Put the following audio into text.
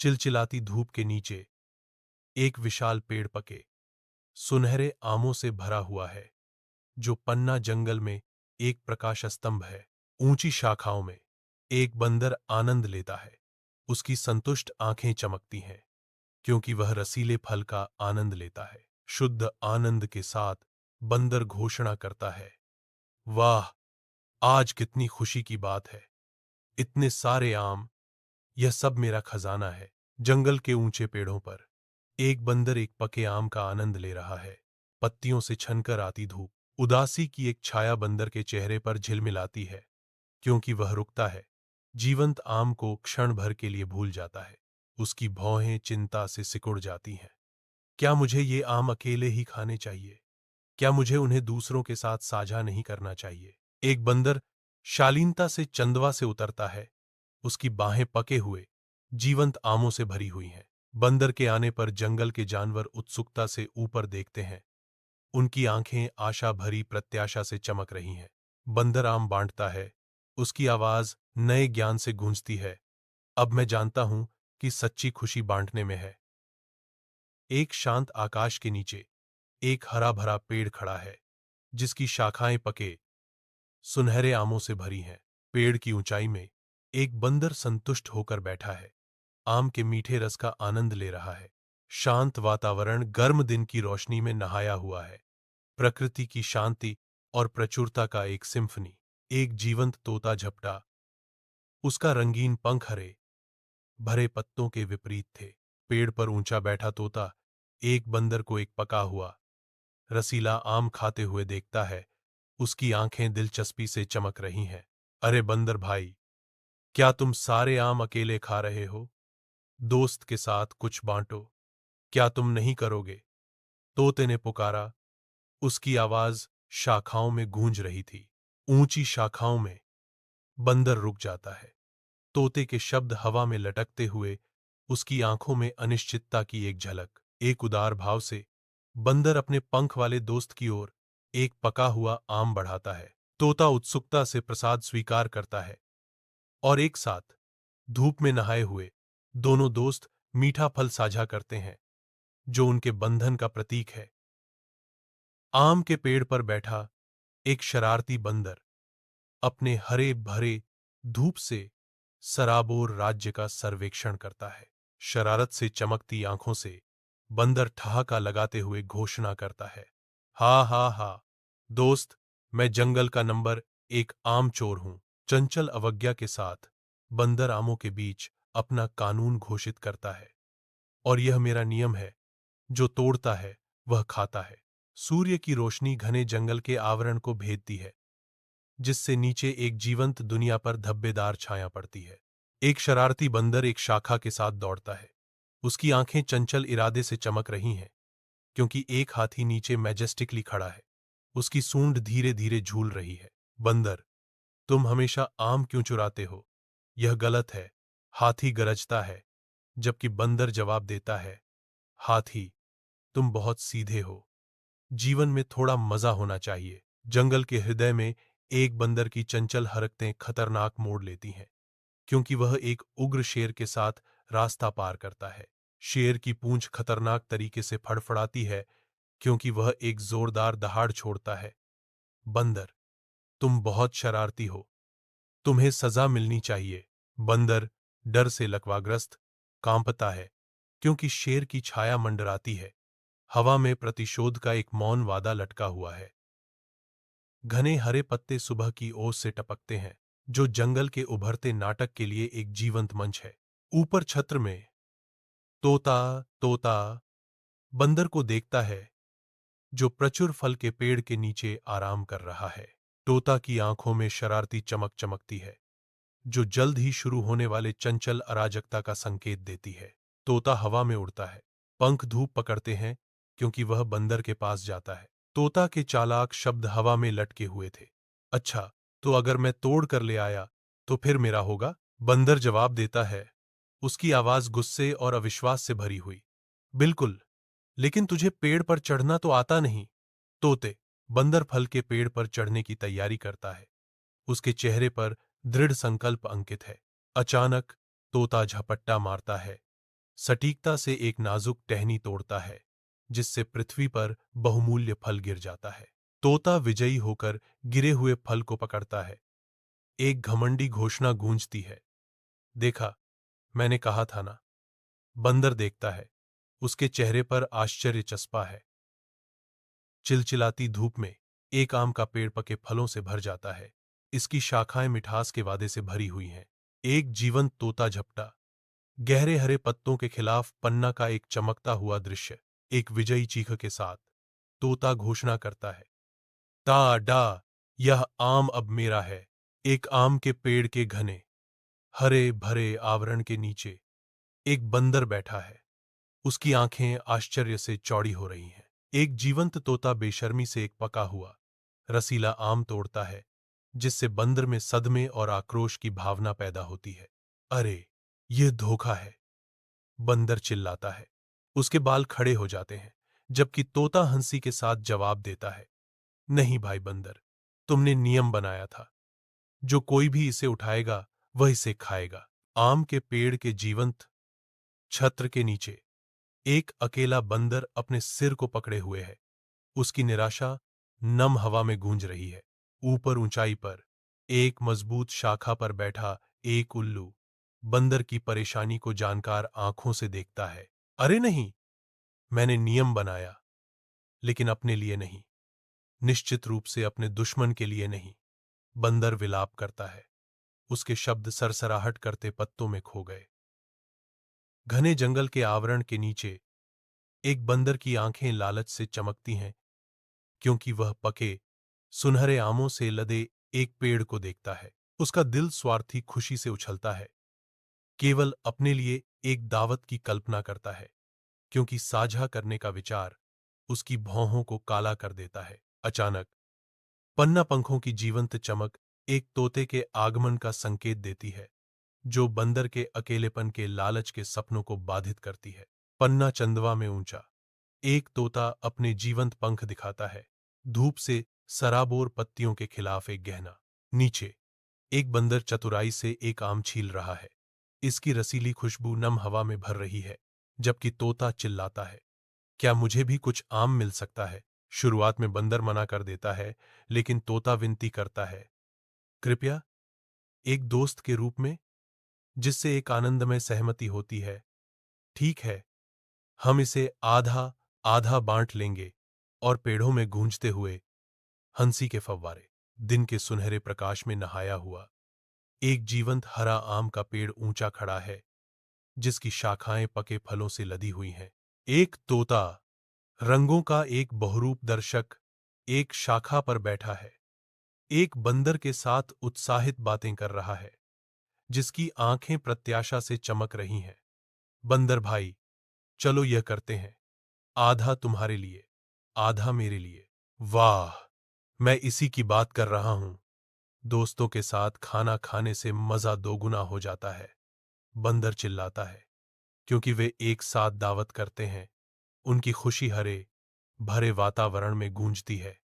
चिलचिलाती धूप के नीचे एक विशाल पेड़ पके सुनहरे आमों से भरा हुआ है, जो पन्ना जंगल में एक प्रकाश स्तंभ है। ऊंची शाखाओं में एक बंदर आनंद लेता है। उसकी संतुष्ट आंखें चमकती हैं, क्योंकि वह रसीले फल का आनंद लेता है। शुद्ध आनंद के साथ बंदर घोषणा करता है, वाह, आज कितनी खुशी की बात है। इतने सारे आम, यह सब मेरा खजाना है। जंगल के ऊंचे पेड़ों पर एक बंदर एक पके आम का आनंद ले रहा है। पत्तियों से छनकर आती धूप, उदासी की एक छाया बंदर के चेहरे पर झिलमिलाती है, क्योंकि वह रुकता है, जीवंत आम को क्षण भर के लिए भूल जाता है। उसकी भौहें चिंता से सिकुड़ जाती हैं। क्या मुझे ये आम अकेले ही खाने चाहिए? क्या मुझे उन्हें दूसरों के साथ साझा नहीं करना चाहिए? एक बंदर शालीनता से चंदवा से उतरता है। उसकी बाहें पके हुए जीवंत आमों से भरी हुई हैं। बंदर के आने पर जंगल के जानवर उत्सुकता से ऊपर देखते हैं। उनकी आंखें आशा भरी प्रत्याशा से चमक रही हैं। बंदर आम बांटता है। उसकी आवाज नए ज्ञान से गूंजती है, अब मैं जानता हूं कि सच्ची खुशी बांटने में है। एक शांत आकाश के नीचे एक हरा भरा पेड़ खड़ा है, जिसकी शाखाएं पके सुनहरे आमों से भरी हैं। पेड़ की ऊंचाई में एक बंदर संतुष्ट होकर बैठा है, आम के मीठे रस का आनंद ले रहा है। शांत वातावरण गर्म दिन की रोशनी में नहाया हुआ है। प्रकृति की शांति और प्रचुरता का एक सिम्फनी। एक जीवंत तोता झपटा। उसका रंगीन पंख हरे भरे पत्तों के विपरीत थे। पेड़ पर ऊंचा बैठा तोता एक बंदर को एक पका हुआ रसीला आम खाते हुए देखता है। उसकी आंखें दिलचस्पी से चमक रही हैं। अरे बंदर भाई, क्या तुम सारे आम अकेले खा रहे हो? दोस्त के साथ कुछ बांटो। क्या तुम नहीं करोगे? तोते ने पुकारा। उसकी आवाज शाखाओं में गूंज रही थी। ऊंची शाखाओं में बंदर रुक जाता है। तोते के शब्द हवा में लटकते हुए उसकी आंखों में अनिश्चितता की एक झलक। एक उदार भाव से बंदर अपने पंख वाले दोस्त की ओर एक पका हुआ आम बढ़ाता है। तोता उत्सुकता से प्रसाद स्वीकार करता है, और एक साथ धूप में नहाए हुए दोनों दोस्त मीठा फल साझा करते हैं, जो उनके बंधन का प्रतीक है। आम के पेड़ पर बैठा एक शरारती बंदर अपने हरे भरे धूप से सराबोर राज्य का सर्वेक्षण करता है। शरारत से चमकती आंखों से बंदर ठहाका लगाते हुए घोषणा करता है, हा हा हा, दोस्त, मैं जंगल का नंबर एक आम चोर हूं। चंचल अवज्ञा के साथ बंदर आमों के बीच अपना कानून घोषित करता है, और यह मेरा नियम है, जो तोड़ता है वह खाता है। सूर्य की रोशनी घने जंगल के आवरण को भेदती है, जिससे नीचे एक जीवंत दुनिया पर धब्बेदार छाया पड़ती है। एक शरारती बंदर एक शाखा के साथ दौड़ता है। उसकी आंखें चंचल इरादे से चमक रही हैं, क्योंकि एक हाथी नीचे मैजेस्टिकली खड़ा है। उसकी सूंड धीरे धीरे झूल रही है। बंदर, तुम हमेशा आम क्यों चुराते हो? यह गलत है। हाथी गरजता है, जबकि बंदर जवाब देता है, हाथी, तुम बहुत सीधे हो। जीवन में थोड़ा मजा होना चाहिए। जंगल के हृदय में एक बंदर की चंचल हरकतें खतरनाक मोड़ लेती हैं, क्योंकि वह एक उग्र शेर के साथ रास्ता पार करता है। शेर की पूंछ खतरनाक तरीके से फड़फड़ाती है, क्योंकि वह एक जोरदार दहाड़ छोड़ता है। बंदर, तुम बहुत शरारती हो। तुम्हें सजा मिलनी चाहिए। बंदर डर से लकवाग्रस्त कांपता है, क्योंकि शेर की छाया मंडराती है। हवा में प्रतिशोध का एक मौन वादा लटका हुआ है। घने हरे पत्ते सुबह की ओस से टपकते हैं, जो जंगल के उभरते नाटक के लिए एक जीवंत मंच है। ऊपर छत्र में तोता तोता बंदर को देखता है, जो प्रचुर फल के पेड़ के नीचे आराम कर रहा है। तोता की आंखों में शरारती चमक चमकती है, जो जल्द ही शुरू होने वाले चंचल अराजकता का संकेत देती है। तोता हवा में उड़ता है। पंख धूप पकड़ते हैं, क्योंकि वह बंदर के पास जाता है। तोता के चालाक शब्द हवा में लटके हुए थे। अच्छा, तो अगर मैं तोड़ कर ले आया, तो फिर मेरा होगा? बंदर जवाब देता है, उसकी आवाज गुस्से और अविश्वास से भरी हुई। बिल्कुल, लेकिन तुझे पेड़ पर चढ़ना तो आता नहीं। तोते, बंदर फल के पेड़ पर चढ़ने की तैयारी करता है। उसके चेहरे पर दृढ़ संकल्प अंकित है। अचानक तोता झपट्टा मारता है। सटीकता से एक नाजुक टहनी तोड़ता है, जिससे पृथ्वी पर बहुमूल्य फल गिर जाता है। तोता विजयी होकर गिरे हुए फल को पकड़ता है। एक घमंडी घोषणा गूंजती है, देखा, मैंने कहा था ना। बंदर देखता है, उसके चेहरे पर आश्चर्य चस्पा है। चिलचिलाती धूप में एक आम का पेड़ पके फलों से भर जाता है। इसकी शाखाएं मिठास के वादे से भरी हुई हैं। एक जीवंत तोता झपटा, गहरे हरे पत्तों के खिलाफ पन्ना का एक चमकता हुआ दृश्य। एक विजयी चीख के साथ तोता घोषणा करता है, टा डा, यह आम अब मेरा है। एक आम के पेड़ के घने हरे भरे आवरण के नीचे एक बंदर बैठा है। उसकी आंखें आश्चर्य से चौड़ी हो रही हैं। एक जीवंत तोता बेशर्मी से एक पका हुआ रसीला आम तोड़ता है, जिससे बंदर में सदमे और आक्रोश की भावना पैदा होती है। अरे, यह धोखा है, बंदर चिल्लाता है। उसके बाल खड़े हो जाते हैं, जबकि तोता हंसी के साथ जवाब देता है, नहीं भाई बंदर, तुमने नियम बनाया था, जो कोई भी इसे उठाएगा वह इसे खाएगा। आम के पेड़ के जीवंत छत्र के नीचे एक अकेला बंदर अपने सिर को पकड़े हुए है। उसकी निराशा नम हवा में गूंज रही है। ऊपर ऊंचाई पर एक मजबूत शाखा पर बैठा एक उल्लू बंदर की परेशानी को जानकार आंखों से देखता है। अरे नहीं, मैंने नियम बनाया, लेकिन अपने लिए नहीं, निश्चित रूप से अपने दुश्मन के लिए नहीं। बंदर विलाप करता है। उसके शब्द सरसराहट करते पत्तों में खो गए। घने जंगल के आवरण के नीचे एक बंदर की आंखें लालच से चमकती हैं, क्योंकि वह पके सुनहरे आमों से लदे एक पेड़ को देखता है। उसका दिल स्वार्थी खुशी से उछलता है। केवल अपने लिए एक दावत की कल्पना करता है, क्योंकि साझा करने का विचार उसकी भौहों को काला कर देता है। अचानक पन्ना पंखों की जीवंत चमक एक तोते के आगमन का संकेत देती है, जो बंदर के अकेलेपन के लालच के सपनों को बाधित करती है। पन्ना चंदवा में ऊंचा एक तोता अपने जीवंत पंख दिखाता है। धूप से सराबोर पत्तियों के खिलाफ एक गहना। नीचे एक बंदर चतुराई से एक आम छील रहा है। इसकी रसीली खुशबू नम हवा में भर रही है, जबकि तोता चिल्लाता है, क्या मुझे भी कुछ आम मिल सकता है? शुरुआत में बंदर मना कर देता है, लेकिन तोता विनती करता है, कृपया, एक दोस्त के रूप में, जिससे एक आनंदमय सहमति होती है। ठीक है, हम इसे आधा आधा बांट लेंगे। और पेड़ों में गूंजते हुए हंसी के फव्वारे। दिन के सुनहरे प्रकाश में नहाया हुआ एक जीवंत हरा आम का पेड़ ऊंचा खड़ा है, जिसकी शाखाएं पके फलों से लदी हुई हैं। एक तोता, रंगों का एक बहुरूप दर्शक, एक शाखा पर बैठा है। एक बंदर के साथ उत्साहित बातें कर रहा है, जिसकी आंखें प्रत्याशा से चमक रही हैं। बंदर भाई, चलो यह करते हैं, आधा तुम्हारे लिए, आधा मेरे लिए। वाह, मैं इसी की बात कर रहा हूं। दोस्तों के साथ खाना खाने से मजा दोगुना हो जाता है, बंदर चिल्लाता है, क्योंकि वे एक साथ दावत करते हैं। उनकी खुशी हरे भरे वातावरण में गूंजती है।